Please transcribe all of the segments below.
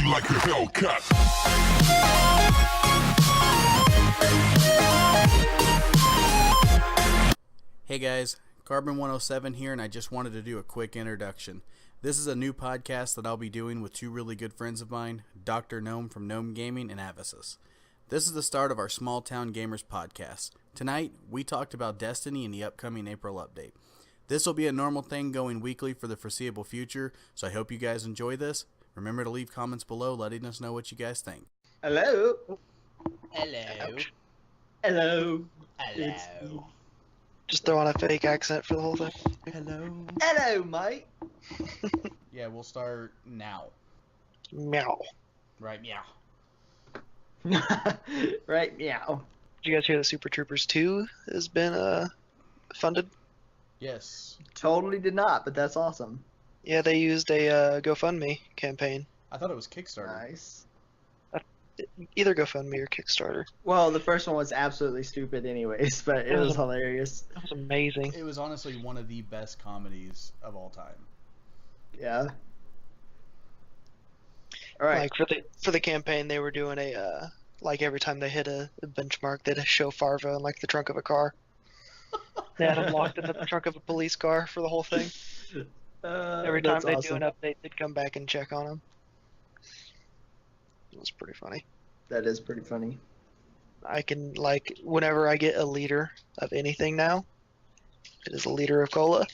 like a Hellcat. Hey guys, Carbon 107 here, and I just wanted to do a quick introduction. This is a new podcast that I'll be doing with two really good friends of mine, Dr. Gnome from Gnome Gaming and Avacis. This is the start of our Small Town Gamers podcast. Tonight, we talked about Destiny and the upcoming April update. This will be a normal thing going weekly for the foreseeable future, so I hope you guys enjoy this. Remember to leave comments below letting us know what you guys think. Hello. Hello. Hello. Hello. Just throw on a fake accent for the whole thing. Hello. Hello, mate. Yeah, we'll start now. Meow. Right, meow. Right, meow. Did you guys hear that Super Troopers 2 has been funded? Yes. Totally did not, but that's awesome. Yeah, they used a GoFundMe campaign. I thought it was Kickstarter. Nice. Either GoFundMe or Kickstarter. Well, the first one was absolutely stupid anyways, but it was hilarious. That was amazing. It was honestly one of the best comedies of all time. Yeah. Alright. Like for the campaign, they were doing a like every time they hit a benchmark, they'd show Farva in like the trunk of a car. They had him locked in the trunk of a police car for the whole thing. Every time they do an update, they'd come back and check on him. It was pretty funny. That is pretty funny. I can, like, whenever I get a liter of anything now, it is a liter of cola.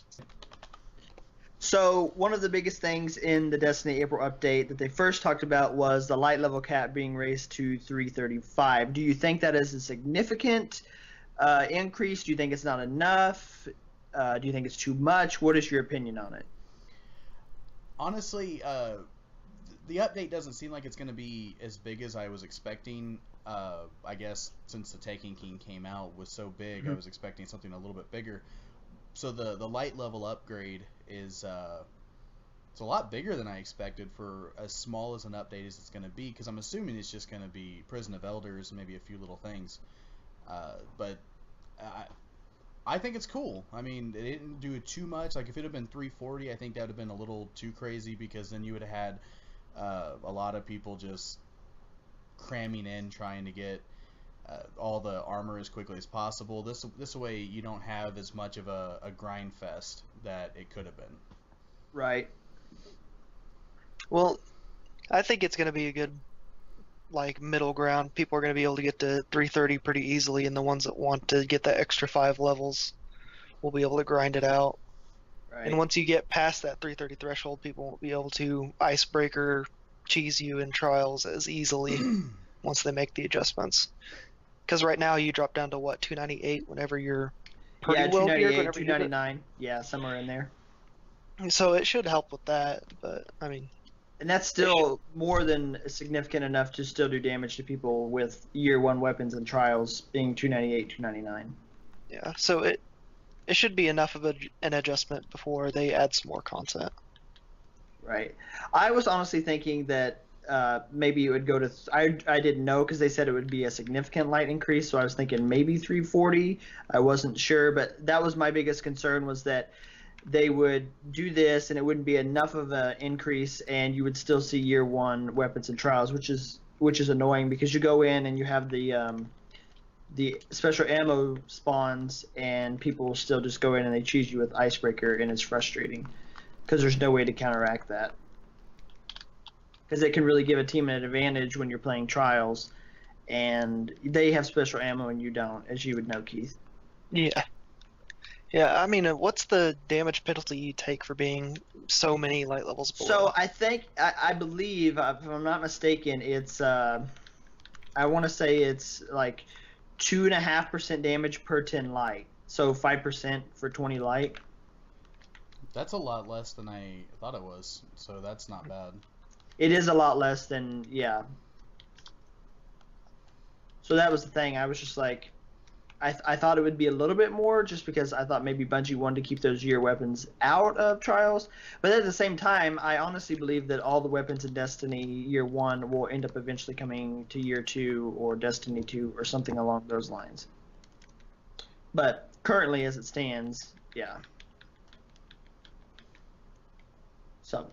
So, one of the biggest things in the Destiny April update that they first talked about was the light level cap being raised to 335. Do you think that is a significant increase? Do you think it's not enough? Do you think it's too much? What is your opinion on it? Honestly, the update doesn't seem like it's going to be as big as I was expecting. I guess since the Taken King came out was so big, I was expecting something a little bit bigger. So the light level upgrade is it's a lot bigger than I expected for as small as an update as it's going to be, because I'm assuming it's just going to be Prison of Elders and maybe a few little things. But I think it's cool. I mean, it didn't do it too much. Like, if it had been 340, I think that would have been a little too crazy, because then you would have had a lot of people just cramming in trying to get all the armor as quickly as possible. This way you don't have as much of a grind fest that it could have been. Right. Well, I think it's going to be a good, like, middle ground. People are going to be able to get to 330 pretty easily, and the ones that want to get that extra 5 levels will be able to grind it out. Right. And once you get past that 330 threshold, people won't be able to icebreaker cheese you in trials as easily once they make the adjustments. Because right now you drop down to what, 298 whenever you're pretty well geared, 298, 299. Yeah, somewhere in there. So it should help with that, but I mean, and that's still more than significant enough to still do damage to people with year 1 weapons and trials being 298, 299. yeah. So it should be enough of an adjustment before they add some more content. Right. I was honestly thinking that maybe it would go to I didn't know, because they said it would be a significant light increase, so I was thinking maybe 340. I wasn't sure, but that was my biggest concern, was that they would do this and it wouldn't be enough of an increase, and you would still see year 1 weapons and trials, which is annoying, because you go in and you have the special ammo spawns, and people will still just go in and they cheese you with icebreaker, and it's frustrating because there's no way to counteract that. Because it can really give a team an advantage when you're playing trials, and they have special ammo and you don't, as you would know, Keith. Yeah. Yeah, I mean, what's the damage penalty you take for being so many light levels below? So I believe, if I'm not mistaken, it's I want to say it's like 2.5% damage per 10 light. So 5% for 20 light. That's a lot less than I thought it was, so that's not bad. It is a lot less than, yeah. So that was the thing. I was just like, I thought it would be a little bit more, just because I thought maybe Bungie wanted to keep those year weapons out of trials. But at the same time, I honestly believe that all the weapons in Destiny year 1 will end up eventually coming to year 2 or Destiny 2 or something along those lines. But currently, as it stands, yeah. So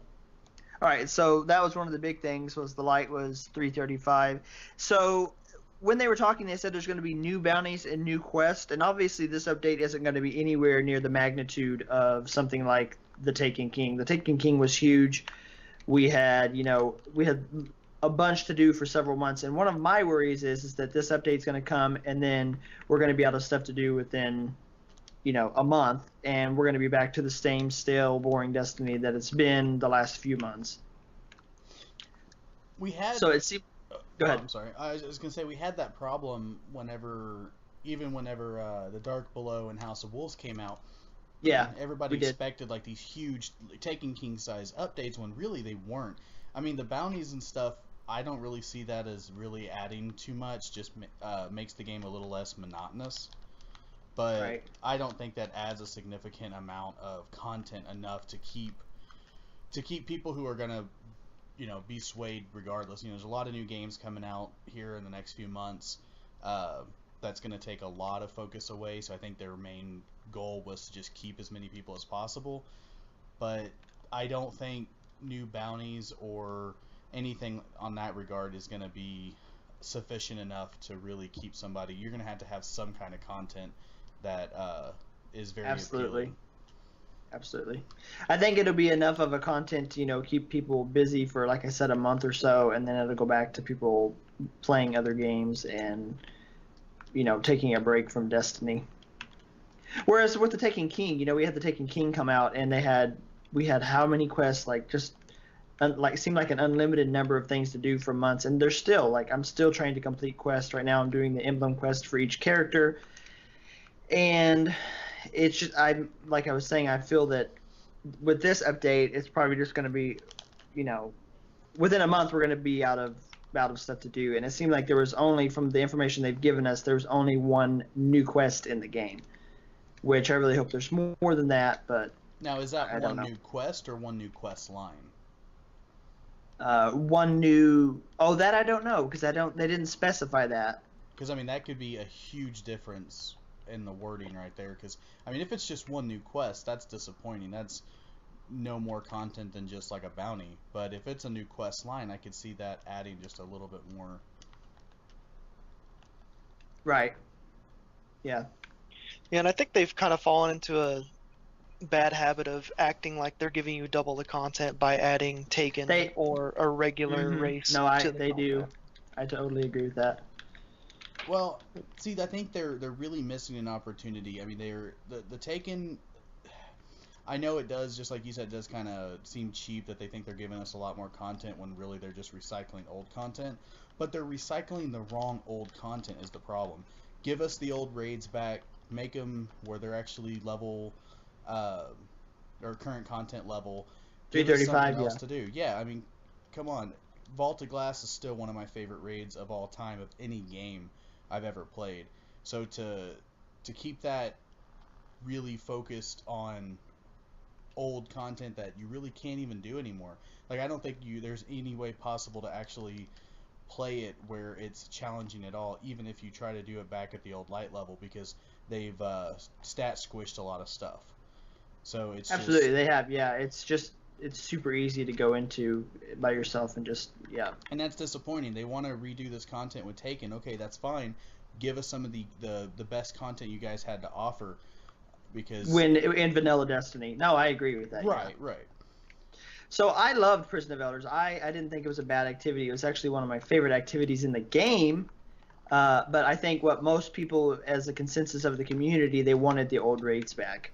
All right, so that was one of the big things. Was the light was 335. So when they were talking, they said there's going to be new bounties and new quests, and obviously this update isn't going to be anywhere near the magnitude of something like the Taken King. The Taken King was huge. We had a bunch to do for several months, and one of my worries is that this update's going to come, and then we're going to be out of stuff to do within a month, and we're going to be back to the same stale, boring Destiny that it's been the last few months. We had. So it seemed. Go ahead. I'm sorry. I was going to say we had that problem whenever the Dark Below and House of Wolves came out. Yeah. Everybody expected like these huge Taken King size updates when really they weren't. I mean, the bounties and stuff, I don't really see that as really adding too much. Just makes the game a little less monotonous. But right. I don't think that adds a significant amount of content enough to keep people who are gonna, be swayed regardless. There's a lot of new games coming out here in the next few months. That's gonna take a lot of focus away. So I think their main goal was to just keep as many people as possible. But I don't think new bounties or anything on that regard is gonna be sufficient enough to really keep somebody. You're gonna have to have some kind of content that is very appealing. Absolutely. I think it'll be enough of a content to keep people busy for, like I said, a month or so, and then it'll go back to people playing other games and taking a break from Destiny. Whereas with the Taken King, we had the Taken King come out, and we had how many quests? Like just it seemed like an unlimited number of things to do for months, and there's still I'm still trying to complete quests right now. I'm doing the emblem quest for each character. And it's just, like I was saying, I feel that with this update, it's probably just going to be, within a month we're going to be out of stuff to do. And it seemed like there was only, from the information they've given us, there was only one new quest in the game, which I really hope there's more than that. But now, is that one new quest or one new quest line? One new. Oh, that I don't know because they didn't specify that. Because I mean, that could be a huge difference in the wording right there, because I mean, if it's just one new quest, that's disappointing. That's no more content than just like a bounty. But if it's a new quest line, I could see that adding just a little bit more. Right. Yeah. Yeah, and I think they've kind of fallen into a bad habit of acting like they're giving you double the content by adding Taken or a regular race. No, they do. I totally agree with that. Well, see, I think they're really missing an opportunity. I mean, the Taken. I know it does, just like you said, it does kind of seem cheap that they think they're giving us a lot more content when really they're just recycling old content. But they're recycling the wrong old content is the problem. Give us the old raids back, make them where they're actually level, or current content level. 335, else to do. Yeah, I mean, come on. Vault of Glass is still one of my favorite raids of all time of any game I've ever played. So to keep that really focused on old content that you really can't even do anymore. Like, I don't think there's any way possible to actually play it where it's challenging at all, even if you try to do it back at the old light level, because they've stat squished a lot of stuff. So it's absolutely they have. Yeah, it's super easy to go into by yourself and just And that's disappointing. They want to redo this content with Taken. Okay, that's fine. Give us some of the best content you guys had to offer, because in Vanilla Destiny. No, I agree with that. Right, yeah. Right. So I loved Prison of Elders. I didn't think it was a bad activity. It was actually one of my favorite activities in the game. But I think what most people, as a consensus of the community, they wanted the old raids back.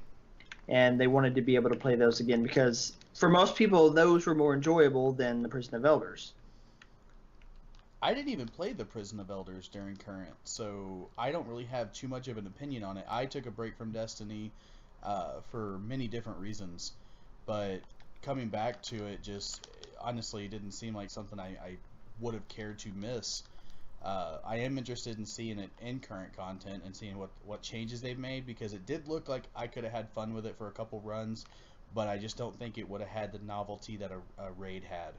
And they wanted to be able to play those again, because for most people, those were more enjoyable than the Prison of Elders. I didn't even play the Prison of Elders during current, so I don't really have too much of an opinion on it. I took a break from Destiny for many different reasons, but coming back to it just honestly didn't seem like something I would have cared to miss. I am interested in seeing it in current content and seeing what changes they've made, because it did look like I could have had fun with it for a couple runs, but I just don't think it would have had the novelty that a raid had.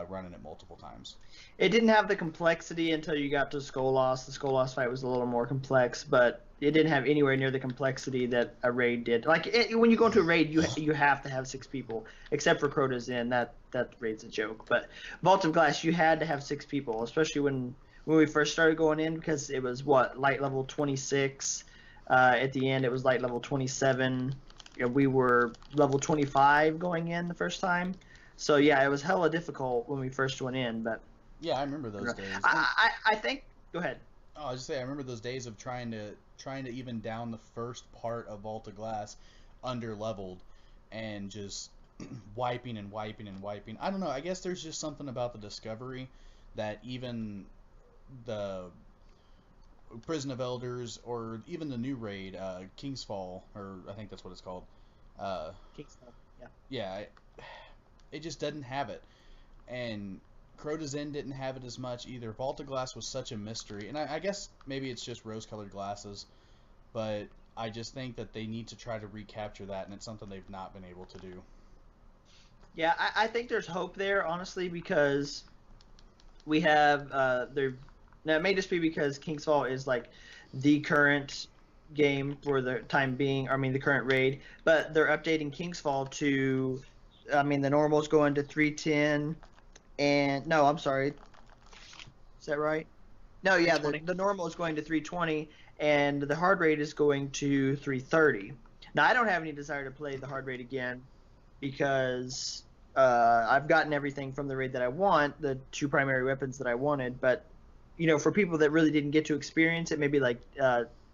running it multiple times. It didn't have the complexity until you got to Skolas. The Skolas fight was a little more complex, but it didn't have anywhere near the complexity that a raid did. When you go into a raid, you have to have 6 people, except for Crota's Inn. That raid's a joke. But Vault of Glass, you had to have 6 people, especially when we first started going in, because it was light level 26. At the end, it was light level 27. We were level 25 going in the first time. So yeah, it was hella difficult when we first went in, but yeah, I remember those days. I think. Go ahead. Oh, I was just saying, I remember those days of trying to even down the first part of Vault of Glass under leveled, and just wiping and wiping and wiping. I don't know. I guess there's just something about the discovery that even the Prison of Elders, or even the new raid, King's Fall, or I think that's what it's called. King's Fall. Yeah. Yeah. It just doesn't have it, and Crota's Inn didn't have it as much either. Vault of Glass was such a mystery, and I guess maybe it's just rose-colored glasses, but I just think that they need to try to recapture that, and it's something they've not been able to do. Yeah, I think there's hope there, honestly, because we have there. Now it may just be because King's Fall is like the current game for the time being. I mean, the current raid, but they're updating King's Fall to. I mean, the normal's going to 310, and no, I'm sorry. Is that right? No, yeah, the normal is going to 320, and the hard raid is going to 330. Now, I don't have any desire to play the hard raid again because I've gotten everything from the raid that I want, the 2 primary weapons that I wanted. But for people that really didn't get to experience it, maybe like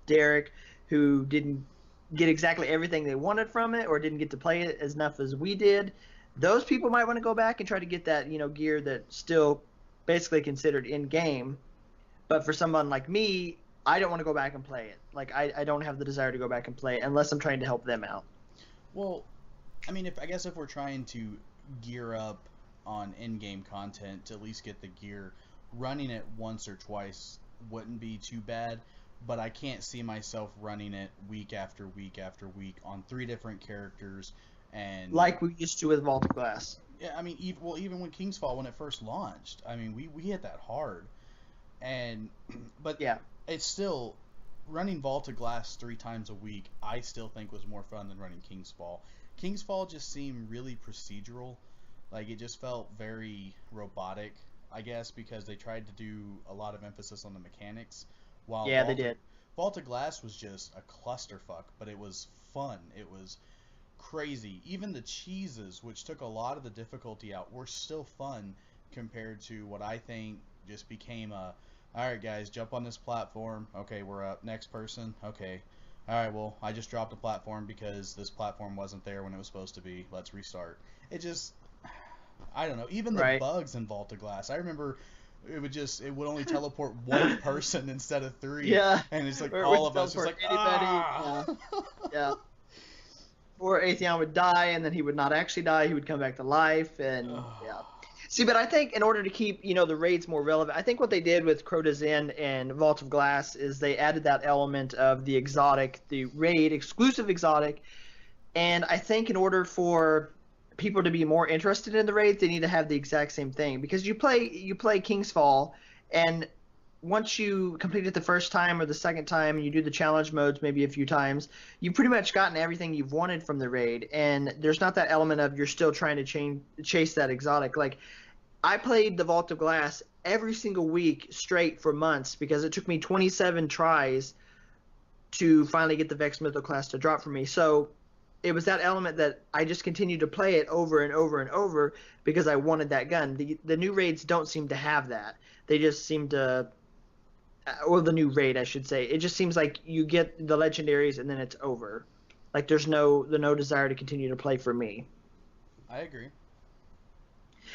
Derek, who didn't get exactly everything they wanted from it, or didn't get to play it as enough as we did, those people might want to go back and try to get that gear that's still basically considered in game. But for someone like me, I don't want to go back and play it. Like I don't have the desire to go back and play it unless I'm trying to help them out. Well, I mean, if we're trying to gear up on in-game content to at least get the gear, running it once or twice wouldn't be too bad. But I can't see myself running it week after week after week on 3 different characters, and like we used to with Vault of Glass. Yeah, I mean, even when King's Fall, when it first launched, I mean, we hit that hard, but yeah, it's still running Vault of Glass 3 times a week. I still think was more fun than running King's Fall. King's Fall just seemed really procedural, like it just felt very robotic, I guess, because they tried to do a lot of emphasis on the mechanics. While yeah, they did. Vault of Glass was just a clusterfuck, but it was fun. It was crazy. Even the cheeses, which took a lot of the difficulty out, were still fun compared to what I think just became a, alright guys, jump on this platform. Okay, we're up. Next person. Okay. Alright, well, I just dropped a platform because this platform wasn't there when it was supposed to be. Let's restart. It just, I don't know. Even the bugs in Vault of Glass. I remember it would only teleport 1 person instead of 3. Yeah. And it's like all of us just like, anybody. Ah! Yeah. Or Atheon would die, and then he would not actually die. He would come back to life, and yeah. See, but I think in order to keep the raids more relevant, I think what they did with Crota's Inn and Vault of Glass is they added that element of the exotic, the raid exclusive exotic, and I think in order for people to be more interested in the raids, they need to have the exact same thing, because you play King's Fall, and once you complete it the first time or the second time and you do the challenge modes maybe a few times, you've pretty much gotten everything you've wanted from the raid, and there's not that element of you're still trying to chase that exotic. Like, I played the Vault of Glass every single week straight for months because it took me 27 tries to finally get the Vex Mytho class to drop for me. So it was that element that I just continued to play it over and over and over because I wanted that gun. The new raids don't seem to have that. They just seem to, or the new raid, I should say. It just seems like you get the legendaries and then it's over. Like there's no desire to continue to play for me. I agree.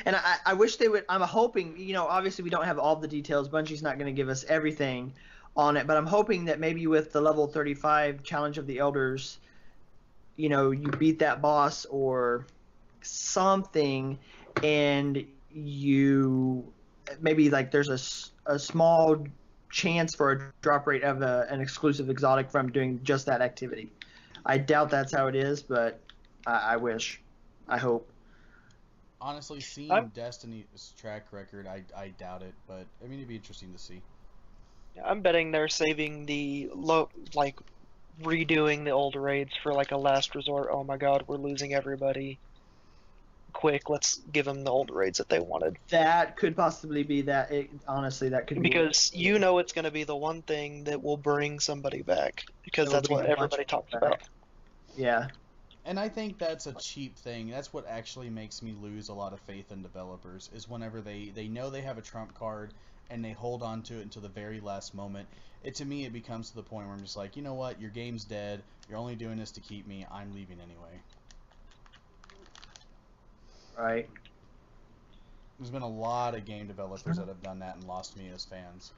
And I wish they would. I'm hoping, obviously we don't have all the details. Bungie's not going to give us everything on it, but I'm hoping that maybe with the level 35 Challenge of the Elders, you beat that boss or something, and you maybe like there's a small chance for a drop rate of an exclusive exotic from doing just that activity. I doubt that's how it is, but I wish. I hope. Honestly, seeing I'm- Destiny's track record, I doubt it, but I mean, it'd be interesting to see. I'm betting they're saving the redoing the old raids for like a last resort. Oh my god, we're losing everybody. Quick, let's give them the old raids that they wanted. That could possibly be that. Honestly, that could be Because you know it's going to be the one thing that will bring somebody back. Because It'll that's bring what a bunch everybody of people talks back. about. Yeah. And I think that's a cheap thing. That's what actually makes me lose a lot of faith in developers, is whenever they know they have a trump card and they hold on to it until the very last moment. To me, it becomes to the point where I'm just like, you know what, your game's dead, you're only doing this to keep me, I'm leaving anyway. Right. There's been a lot of game developers that have done that and lost me as fans.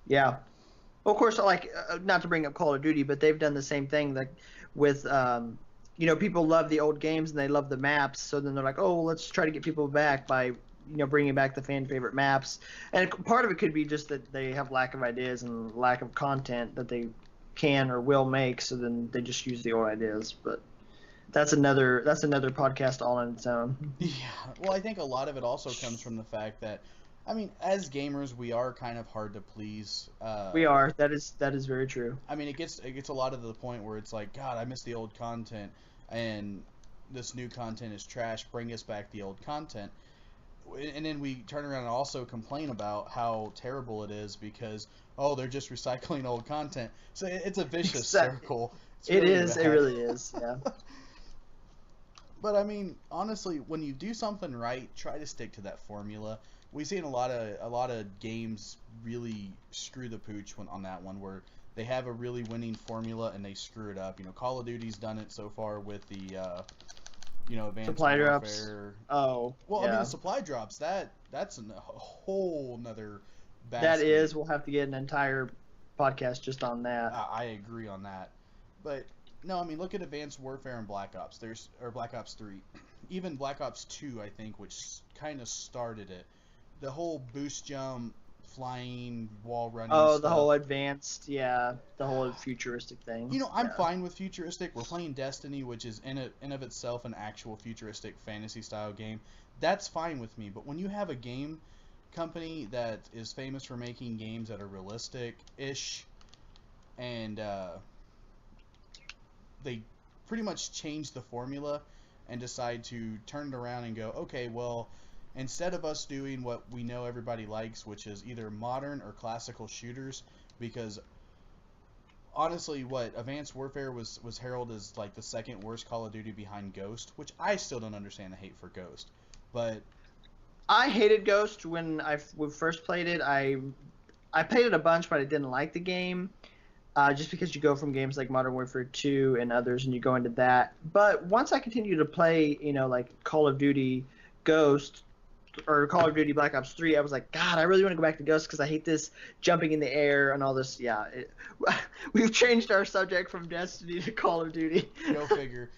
Yeah. Well, of course, like not to bring up Call of Duty, but they've done the same thing. Like with, people love the old games and they love the maps. So then they're like, oh, let's try to get people back by, bringing back the fan favorite maps. And part of it could be just that they have lack of ideas and lack of content that they can or will make. So then they just use the old ideas. But that's another podcast all on its own. Yeah. Well, I think a lot of it also comes from the fact that, I mean, as gamers, we are kind of hard to please. We are. That is very true. I mean, it gets a lot of the point where it's like, God, I miss the old content, and this new content is trash. Bring us back the old content. And then we turn around and also complain about how terrible it is because, oh, they're just recycling old content. So it's a vicious circle. It really is. Yeah. But I mean, honestly, when you do something right, try to stick to that formula. We've seen a lot of games really screw the pooch on that one, where they have a really winning formula and they screw it up. Call of Duty's done it so far with the Advanced Supply Warfare. drops. Oh, well, yeah. I mean, the supply drops, that's a whole nother basket. That is, we'll have to get an entire podcast just on that. I agree on that. But no, I mean, look at Advanced Warfare and Black Ops. Or Black Ops 3. Even Black Ops 2, I think, which kind of started it. The whole boost jump, flying, wall running the stuff. whole advanced, the whole futuristic thing. I'm fine with futuristic. We're playing Destiny, which is in of itself an actual futuristic fantasy style game. That's fine with me. But when you have a game company that is famous for making games that are realistic-ish, and they pretty much change the formula and decide to turn it around and go, okay, well, instead of us doing what we know everybody likes, which is either modern or classical shooters, because honestly, Advanced Warfare was heralded as like the second worst Call of Duty behind Ghost, which I still don't understand the hate for Ghost. But I hated Ghost when we first played it. I played it a bunch, but I didn't like the game. Just because you go from games like Modern Warfare 2 and others, and you go into that. But once I continue to play, like Call of Duty Ghost or Call of Duty Black Ops 3, I was like, God, I really want to go back to Ghost because I hate this jumping in the air and all this. Yeah, we've changed our subject from Destiny to Call of Duty. Go figure.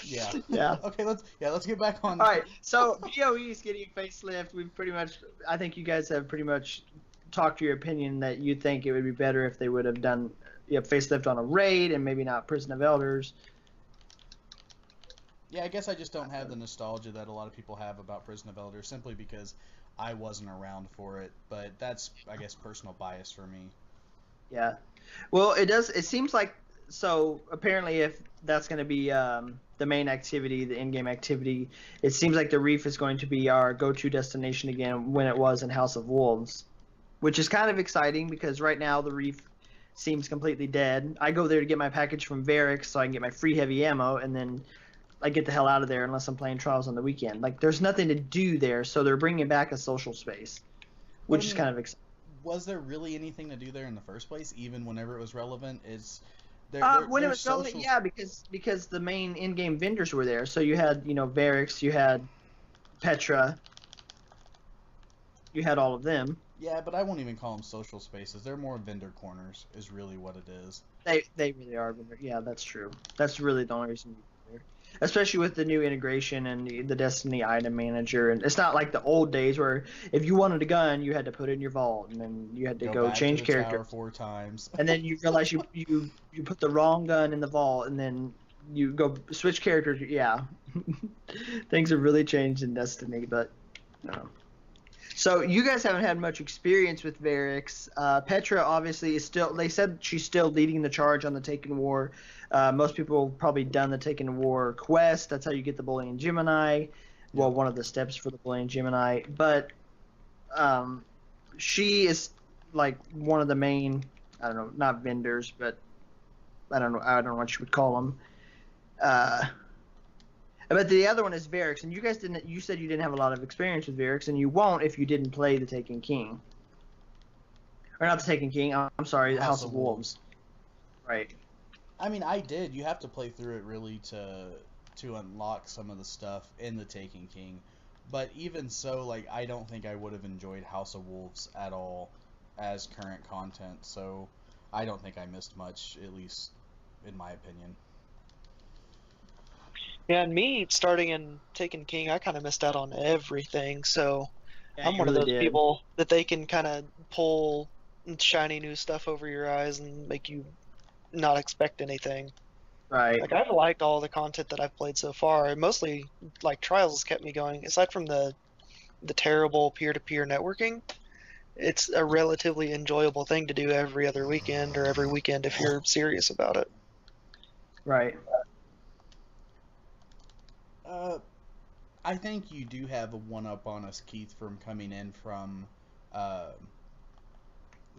Yeah. Yeah. Okay, let's get back on. All right, so BOE is getting a facelift. I think you guys have pretty much talked your opinion that you think it would be better if they would have done facelift on a raid and maybe not Prison of Elders. Yeah, I guess I just don't have the nostalgia that a lot of people have about Prison of Elders, simply because I wasn't around for it. But that's, I guess, personal bias for me. Yeah. Well, it seems like, so apparently if that's going to be the main activity, the in-game activity, it seems like the Reef is going to be our go-to destination again when it was in House of Wolves, which is kind of exciting because right now the Reef seems completely dead. I go there to get my package from Varix so I can get my free heavy ammo, and then I get the hell out of there unless I'm playing Trials on the weekend. Like, there's nothing to do there, so they're bringing back a social space, which is kind of exciting. Was there really anything to do there in the first place, even whenever it was relevant? When it was relevant, yeah, because the main in-game vendors were there. So you had, Varix, you had Petra, you had all of them. Yeah, but I won't even call them social spaces. They're more vendor corners, is really what it is. They really are vendor. Yeah, that's true. That's really the only reason you're there. Especially with the new integration and the Destiny item manager. And it's not like the old days where if you wanted a gun, you had to put it in your vault, and then you had to go change to the character tower 4 times. And then you realize you put the wrong gun in the vault, and then you go switch characters. Yeah. Things have really changed in Destiny, but no. So you guys haven't had much experience with Varix. Petra obviously is still. They said she's still leading the charge on the Taken War. Most people have probably done the Taken War quest. That's how you get the Bullying Gemini. Well, one of the steps for the Bullying Gemini. But she is like one of the main. I don't know, not vendors, but I don't know what you would call them. But the other one is Varix, and you guys didn't. You said you didn't have a lot of experience with Varix, and you won't if you didn't play the Taken King, or not the Taken King. I'm sorry, the House of Wolves. Right. I mean, I did. You have to play through it really to unlock some of the stuff in the Taken King, but even so, like I don't think I would have enjoyed House of Wolves at all as current content. So I don't think I missed much, at least in my opinion. Yeah, and me starting in Taken King, I kind of missed out on everything. So Yeah, I'm you one of really those did. people that they can kind of pull shiny new stuff over your eyes and make you not expect anything. Right. Like I've liked all the content that I've played so far. And mostly, like Trials has kept me going. Aside from the terrible peer-to-peer networking, it's a relatively enjoyable thing to do every other weekend or every weekend if you're serious about it. Right. I think you do have a one-up on us, Keith, from coming in from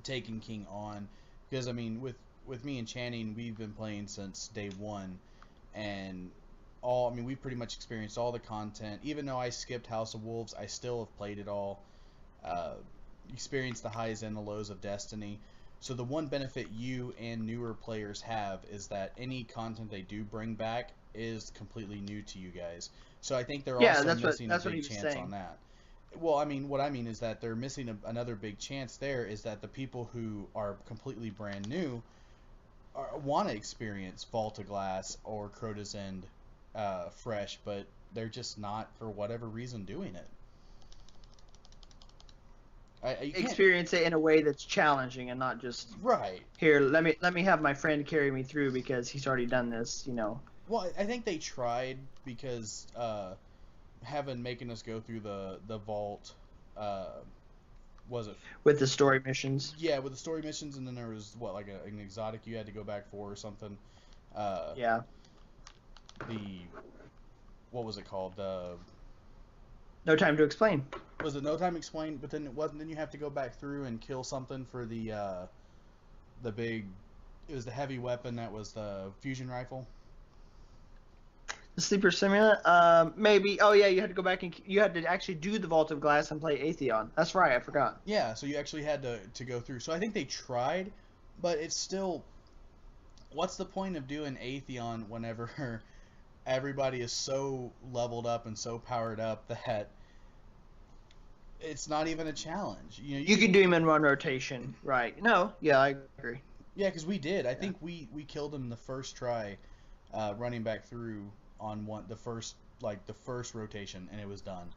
Taken King on, because I mean, with me and Channing, we've been playing since day one, and we pretty much experienced all the content. Even though I skipped House of Wolves, I still have played it all. Experienced the highs and the lows of Destiny. So the one benefit you and newer players have is that any content they do bring back is completely new to you guys. So I think they're also missing a big chance on that. Well, I mean, what I mean is that they're missing another big chance there is that the people who are completely brand new want to experience Vault of Glass or Crota's End fresh, but they're just not, for whatever reason, doing it. Experience it in a way that's challenging and not just right. Here, let me have my friend carry me through because he's already done this, you know. Well, I think they tried because making us go through the vault, was it with the story missions? Yeah, with the story missions, and then there was like an exotic you had to go back for or something. Yeah. What was it called? No Time to Explain. Was it No Time to Explain? But then it wasn't. Then you have to go back through and kill something for the big. It was the heavy weapon that was the fusion rifle. The Sleeper Simulant? Maybe. Oh yeah, you had to go back and you had to actually do the Vault of Glass and play Atheon. That's right, I forgot. Yeah, so you actually had to go through. So I think they tried, but it's still. What's the point of doing Atheon whenever everybody is so leveled up and so powered up that it's not even a challenge? You could do him in one rotation, right? No, yeah, I agree. Yeah, because we did. I think we killed him the first try, running back through on the first rotation, and it was done.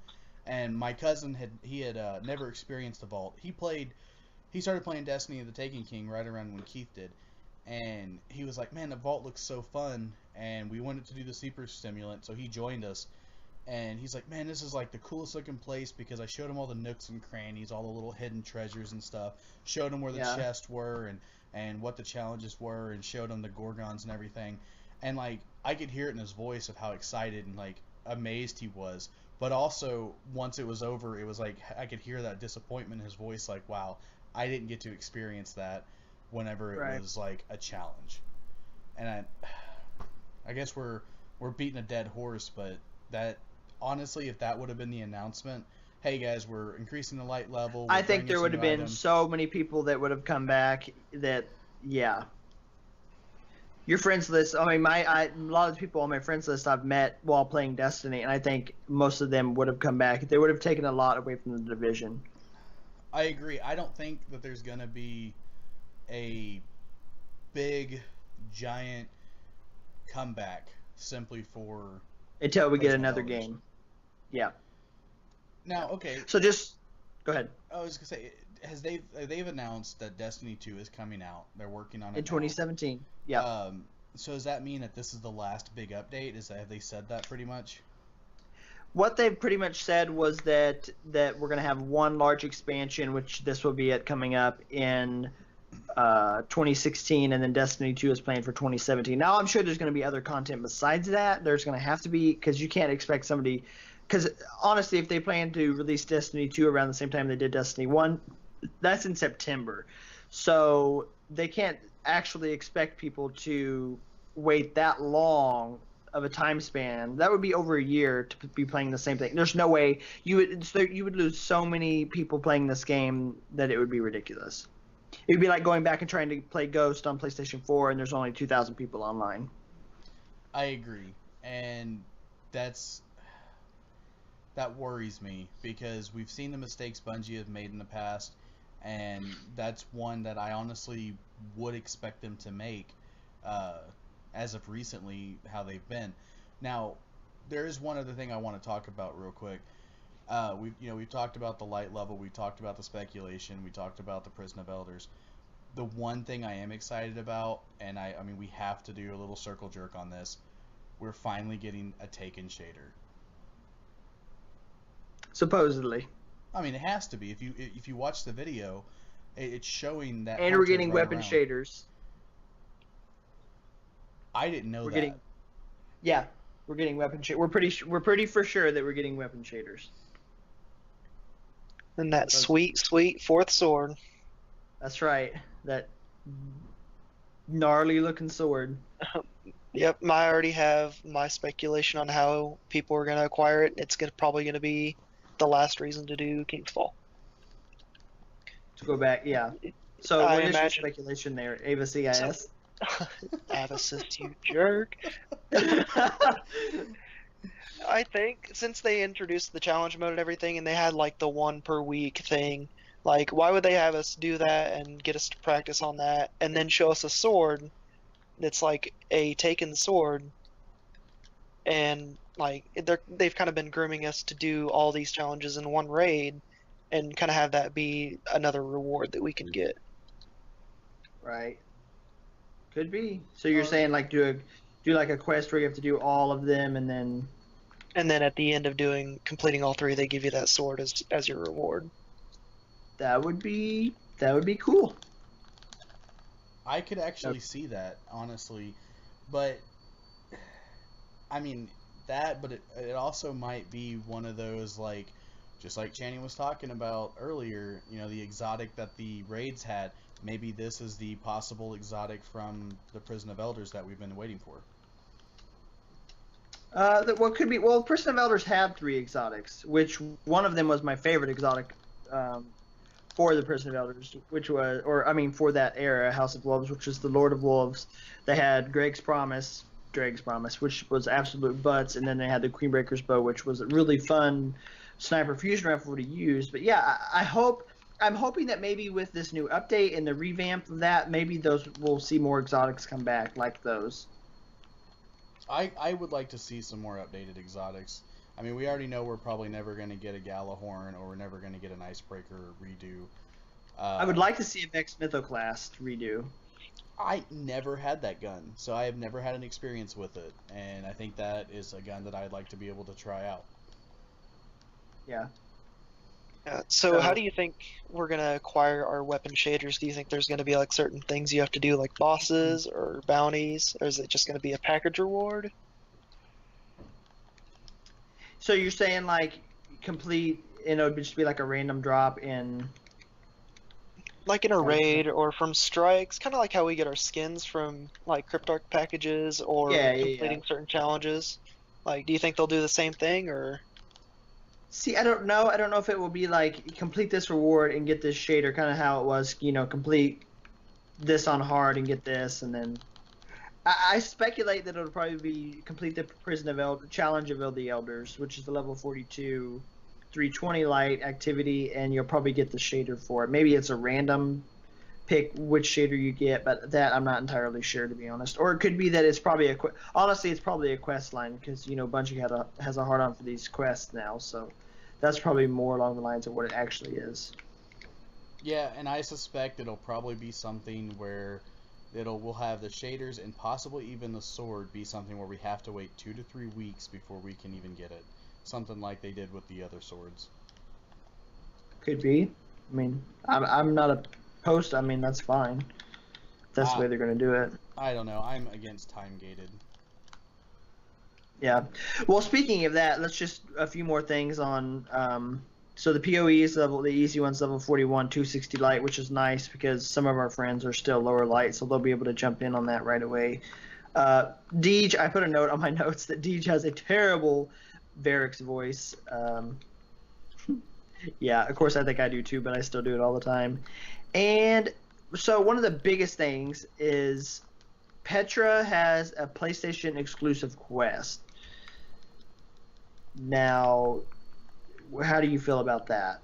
And my cousin had never experienced the vault. He started playing Destiny of the Taken King right around when Keith did, and he was like, "Man, the vault looks so fun," and we wanted to do the Sleeper Stimulant, so he joined us. And he's like, "Man, this is like the coolest looking place," because I showed him all the nooks and crannies, all the little hidden treasures and stuff. Showed him where the chests were and what the challenges were, and showed him the Gorgons and everything. And like I could hear it in his voice of how excited and like amazed he was. But also once it was over, it was like I could hear that disappointment in his voice, like, wow, I didn't get to experience that whenever it was like a challenge. And I guess we're beating a dead horse, but that honestly, if that would have been the announcement, hey guys, we're increasing the light level. I think there would have been so many people that would have come back that, yeah. Your friends list, I mean, a lot of the people on my friends list I've met while playing Destiny, and I think most of them would have come back. They would have taken a lot away from the division. I agree. I don't think that there's going to be a big, giant comeback simply for... Until we get another game. Yeah. Now, okay. So just... Go ahead. I was going to say, they've announced that Destiny 2 is coming out. They're working on it in 2017. Yeah. So does that mean that this is the last big update? Have they said that pretty much? What they've pretty much said was that we're going to have one large expansion, which this will be it coming up in 2016, and then Destiny 2 is planned for 2017. Now, I'm sure there's going to be other content besides that. There's going to have to be, because you can't expect somebody. Because honestly, if they plan to release Destiny 2 around the same time they did Destiny 1, that's in September. So they can't actually expect people to wait that long of a time span. That would be over a year to be playing the same thing. There's no way you would lose so many people playing this game that it would be ridiculous. It would be like going back and trying to play Ghost on PlayStation 4 and there's only 2,000 people online. I agree, and that worries me because we've seen the mistakes Bungie have made in the past, and that's one that I honestly would expect them to make as of recently, how they've been. Now, there is one other thing I want to talk about real quick. We've talked about the light level, we talked about the speculation, we talked about the Prison of Elders. The one thing I am excited about, and I mean we have to do a little circle jerk on this, we're finally getting a Taken shader. Supposedly. I mean, it has to be. If you watch the video, it's showing that. And we're getting right weapon around. shaders. I didn't know that. We're getting weapon shaders. We're pretty for sure that we're getting weapon shaders. And that sweet, sweet fourth sword. That's right. That gnarly looking sword. Yep, I already have my speculation on how people are going to acquire it. It's probably going to be the last reason to do King's Fall. To go back, yeah. So I what is your imagine- speculation there? Ava CIS? Avacis, you jerk. I think since they introduced the challenge mode and everything, and they had like the 1 per week thing, like why would they have us do that and get us to practice on that, and then show us a sword that's like a Taken sword, and like they've kind of been grooming us to do all these challenges in one raid, and kind of have that be another reward that we can get. Right. Could be. So you're saying like do like a quest where you have to do all of them and then at the end of completing all 3, they give you that sword as your reward. that would be cool. I could actually see that, honestly, but I mean but it also might be one of those, like, just like Channing was talking about earlier, the exotic that the raids had. Maybe this is the possible exotic from the Prison of Elders that we've been waiting for. What could be? Well, Prison of Elders had 3 exotics, which one of them was my favorite exotic for the Prison of Elders, which was, for that era, House of Wolves, which was the Lord of Wolves. They had Drake's Promise, which was absolute butts, and then they had the Queenbreaker's Bow, which was a really fun sniper fusion rifle to use. But yeah, I'm hoping that maybe with this new update and the revamp of that, maybe we'll see more exotics come back like those. I would like to see some more updated exotics. I mean, we already know we're probably never going to get a Galahorn, or we're never going to get an Icebreaker redo. I would like to see a Vex Mythoclast redo. I never had that gun, so I have never had an experience with it, and I think that is a gun that I'd like to be able to try out. Yeah. So how do you think we're going to acquire our weapon shaders? Do you think there's going to be like certain things you have to do, like bosses or bounties, or is it just going to be a package reward? So you're saying like complete, it would just be like a random drop in... Like in a raid or from strikes, kind of like how we get our skins from like Cryptarch packages or completing certain challenges. Like, do you think they'll do the same thing, or? See, I don't know. I don't know if it will be like complete this reward and get this shader, kind of how it was, complete this on hard and get this, and then I speculate that it'll probably be complete the Challenge of the Elders, which is the level 42. 320 light activity, and you'll probably get the shader for it. Maybe it's a random pick which shader you get, but that I'm not entirely sure, to be honest. Or it could be that it's probably honestly it's probably a quest line, because Bungie has a hard on for these quests now, so that's probably more along the lines of what it actually is. Yeah, and I suspect it'll probably be something where we'll have the shaders and possibly even the sword be something where we have to wait 2 to 3 weeks before we can even get it. Something like they did with the other swords. Could be. I mean, I'm not opposed. I mean, that's fine. If that's the way they're going to do it. I don't know. I'm against time gated. Yeah. Well, speaking of that, let's just a few more things on. So the PoE is level, the easy one's level 41, 260 light, which is nice because some of our friends are still lower light, so they'll be able to jump in on that right away. Deej, I put a note on my notes that Deej has a terrible Varric's voice. Yeah, of course I think I do too, but I still do it all the time. And so one of the biggest things is Petra has a PlayStation exclusive quest. Now, how do you feel about that?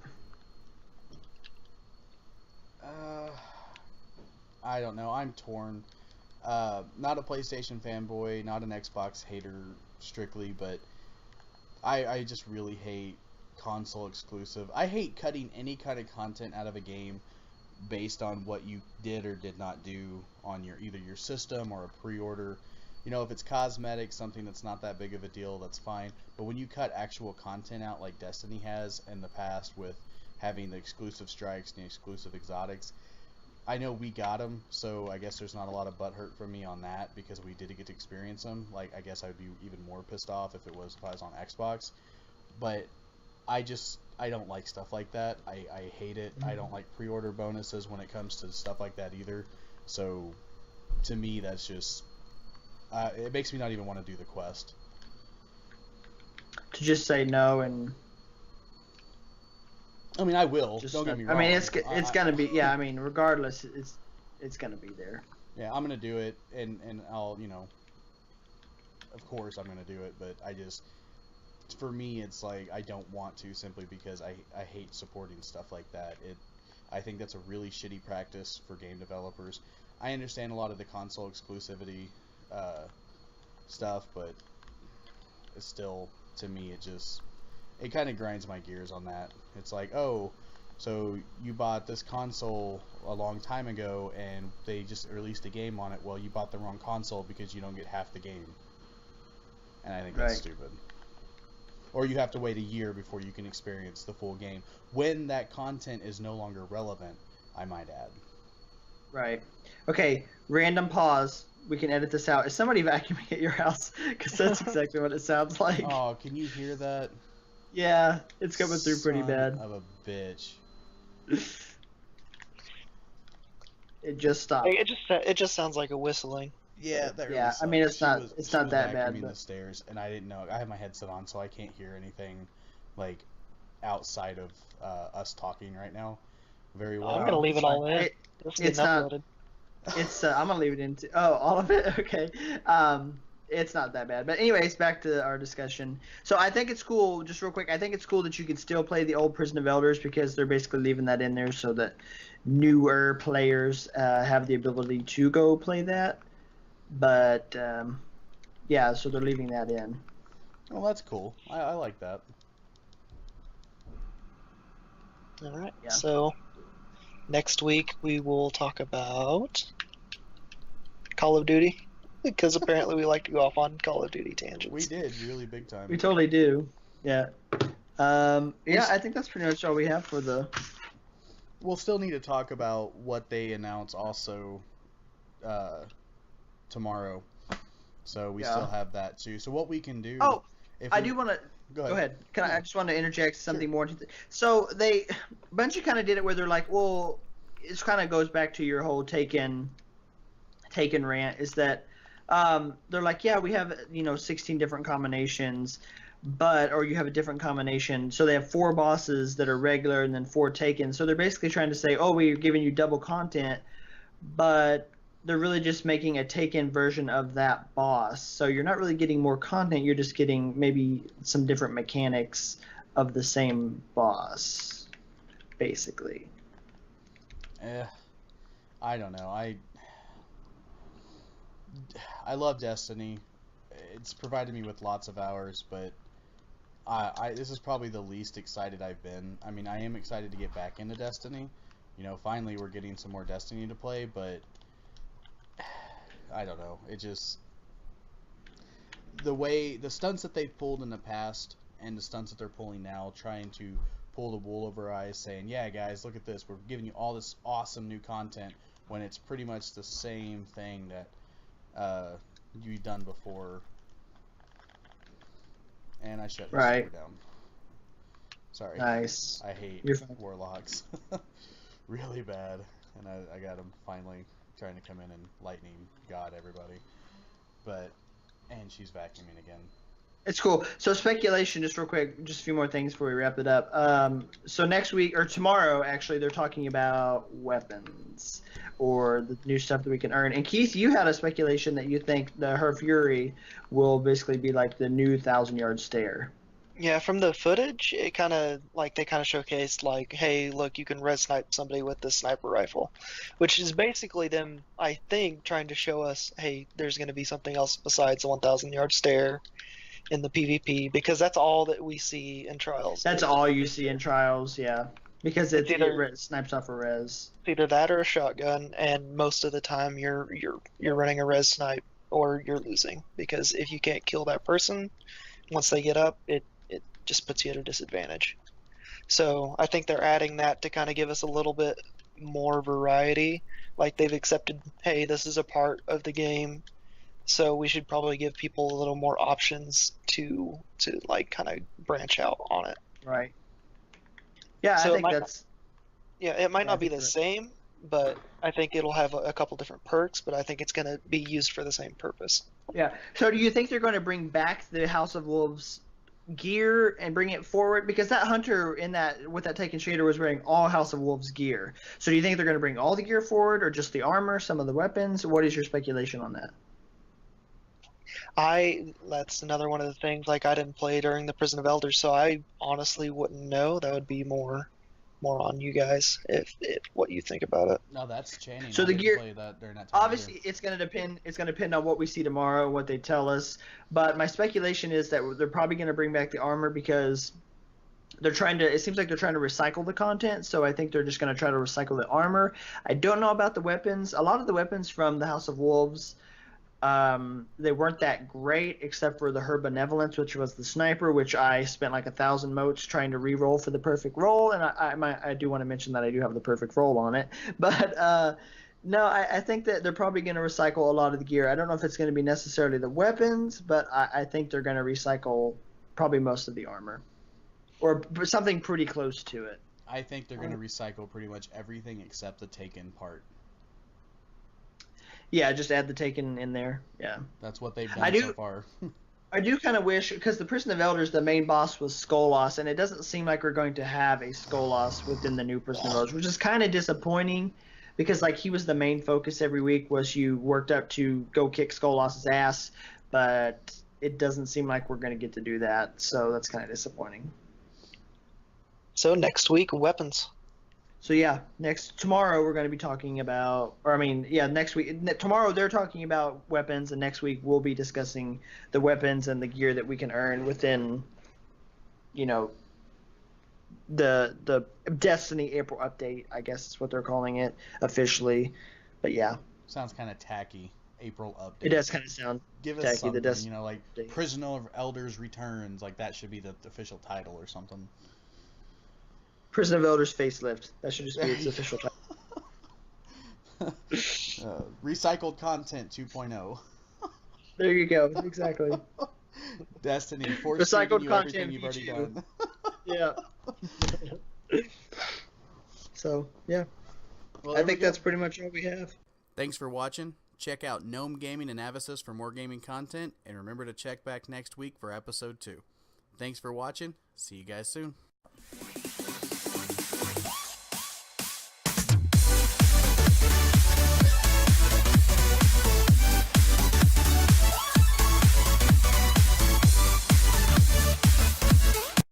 I don't know. I'm torn. Not a PlayStation fanboy, not an Xbox hater strictly, but I just really hate console exclusive. I hate cutting any kind of content out of a game based on what you did or did not do on either your system or a pre-order. You know, if it's cosmetic, something that's not that big of a deal, that's fine. But when you cut actual content out like Destiny has in the past with having the exclusive strikes and the exclusive exotics, I know we got them, so I guess there's not a lot of butthurt from me on that because we did get to experience them. Like, I guess I would be even more pissed off if I was on Xbox. But I don't like stuff like that. I hate it. I don't like pre-order bonuses when it comes to stuff like that either. So, to me, that's just... it makes me not even want to do the quest. To just say no and... I mean, I will. Just, don't get me wrong. I mean, it's gonna be, yeah. I mean, regardless, it's gonna be there. Yeah, I'm gonna do it, and I'll, you know, of course I'm gonna do it. But I just, for me, it's like I don't want to simply because I hate supporting stuff like that. I think that's a really shitty practice for game developers. I understand a lot of the console exclusivity stuff, but it's still, to me, it kind of grinds my gears on that. It's like, oh, so you bought this console a long time ago and they just released a game on it. Well, you bought the wrong console because you don't get half the game. And I think that's stupid. Or you have to wait a year before you can experience the full game when that content is no longer relevant, I might add. Right. Okay, random pause. We can edit this out. Is somebody vacuuming at your house? Because that's exactly what it sounds like. Oh, can you hear that? Yeah, it's coming through pretty bad. Son of a bitch. It just stopped. It just sounds like a whistling. Yeah, that really Yeah, sucks. I mean, it's She not was that bad. vacuuming But... the stairs, and I didn't know. I have my headset on, so I can't hear anything like outside of us talking right now very well. I'm gonna leave it all in. It's not. Uploaded. It's I'm gonna leave it in. All of it. Okay. It's not that bad. But anyways, back to our discussion. So I think it's cool. Just real quick, I think it's cool that you can still play the old Prison of Elders because they're basically leaving that in there so that newer players have the ability to go play that. But yeah, so they're leaving that in. Well, that's cool. I like that. All right. Yeah. So next week we will talk about Call of Duty because apparently we like to go off on Call of Duty tangents. We did really big time. We totally do. Yeah. Yeah, I think that's pretty much all we have for the. We'll still need to talk about what they announce also tomorrow. So we still have that too. So what we can do. Oh, I do want to. Go ahead. I just want to interject something more. So Bungie kind of did it where they're like, well, it kind of goes back to your whole Taken rant. Is that they're like, yeah, we have 16 different combinations, or you have a different combination. So they have 4 bosses that are regular and then 4 Taken. So they're basically trying to say, oh, we're giving you double content, but they're really just making a Taken version of that boss. So you're not really getting more content. You're just getting maybe some different mechanics of the same boss, basically. I don't know. I love Destiny. It's provided me with lots of hours, but this is probably the least excited I've been. I mean, I am excited to get back into Destiny. Finally we're getting some more Destiny to play, but I don't know. It just the stunts that they've pulled in the past and the stunts that they're pulling now, trying to pull the wool over our eyes, saying, "Yeah, guys, look at this. We're giving you all this awesome new content," when it's pretty much the same thing that you've done before. And I shut this Right. server down. Sorry. Nice. I hate You're fine. warlocks really bad, and I got them finally trying to come in and lightning god everybody, and she's vacuuming again. It's cool. So speculation, just real quick, just a few more things before we wrap it up. So next week or tomorrow, actually, they're talking about weapons or the new stuff that we can earn. And Keith, you had a speculation that you think her Fury will basically be like the new 1,000-yard stare. Yeah, from the footage, it kind of like they kind of showcased like, hey, look, you can res snipe somebody with this sniper rifle, which is basically them, I think, trying to show us, hey, there's going to be something else besides the 1,000-yard stare in the PvP, because that's all that we see in trials. That's all you see in trials, yeah, because it either snipes off a res. It's either that or a shotgun, and most of the time you're running a res snipe or you're losing, because if you can't kill that person once they get up, it just puts you at a disadvantage. So I think they're adding that to kind of give us a little bit more variety. Like they've accepted, hey, this is a part of the game, so we should probably give people a little more options to like kind of branch out on it. Right. Yeah, So I think that's. Yeah, it might Yeah, I not be think the you're same, but I think it'll have a couple different perks, but I think it's going to be used for the same purpose. Yeah. So do you think they're going to bring back the House of Wolves gear and bring it forward? Because that hunter with that taken shader was wearing all House of Wolves gear. So do you think they're going to bring all the gear forward, or just the armor, some of the weapons? What is your speculation on that? That's another one of the things, like I didn't play during the Prison of Elders, so I honestly wouldn't know. That would be more on you guys if what you think about it. No, that's Channing. So I the didn't gear- play that during that time Obviously, it's going to depend. It's going to depend on what we see tomorrow, what they tell us. But my speculation is that they're probably going to bring back the armor because they're trying to. It seems like they're trying to recycle the content. So I think they're just going to try to recycle the armor. I don't know about the weapons. A lot of the weapons from the House of Wolves, they weren't that great, except for the Her Benevolence, which was the sniper, which I spent like 1,000 motes trying to re-roll for the perfect roll. And I do want to mention that I do have the perfect roll on it. But no, I think that they're probably going to recycle a lot of the gear. I don't know if it's going to be necessarily the weapons, but I think they're going to recycle probably most of the armor, or something pretty close to it. I think they're going to recycle pretty much everything except the taken part. Yeah, just add the taken in there. Yeah, That's what they've done so far. I do kind of wish, because the Prison of Elders, the main boss was Skolas, and it doesn't seem like we're going to have a Skolas within the new Prison of Elders, which is kind of disappointing, because like he was the main focus every week, was you worked up to go kick Skolas's ass, but it doesn't seem like we're going to get to do that, so that's kind of disappointing. So next week, weapons. So yeah, tomorrow we're going to be talking about, next week, tomorrow they're talking about weapons, and next week we'll be discussing the weapons and the gear that we can earn within, the Destiny April update, I guess is what they're calling it officially. But yeah. Sounds kind of tacky. April update. It does kind of sound Give tacky. us something, Destiny like update. Prisoner of Elders Returns. Like that should be the official title or something. Prison of Elders facelift. That should just be its official title. Recycled content 2.0. There you go. Exactly. Destiny. Force Recycled you content everything you've already Pichu. done. Yeah. So, yeah. Well, I there we think go. that's pretty much all we have. Thanks for watching. Check out Gnome Gaming and Avacis for more gaming content, and remember to check back next week for episode 2. Thanks for watching. See you guys soon.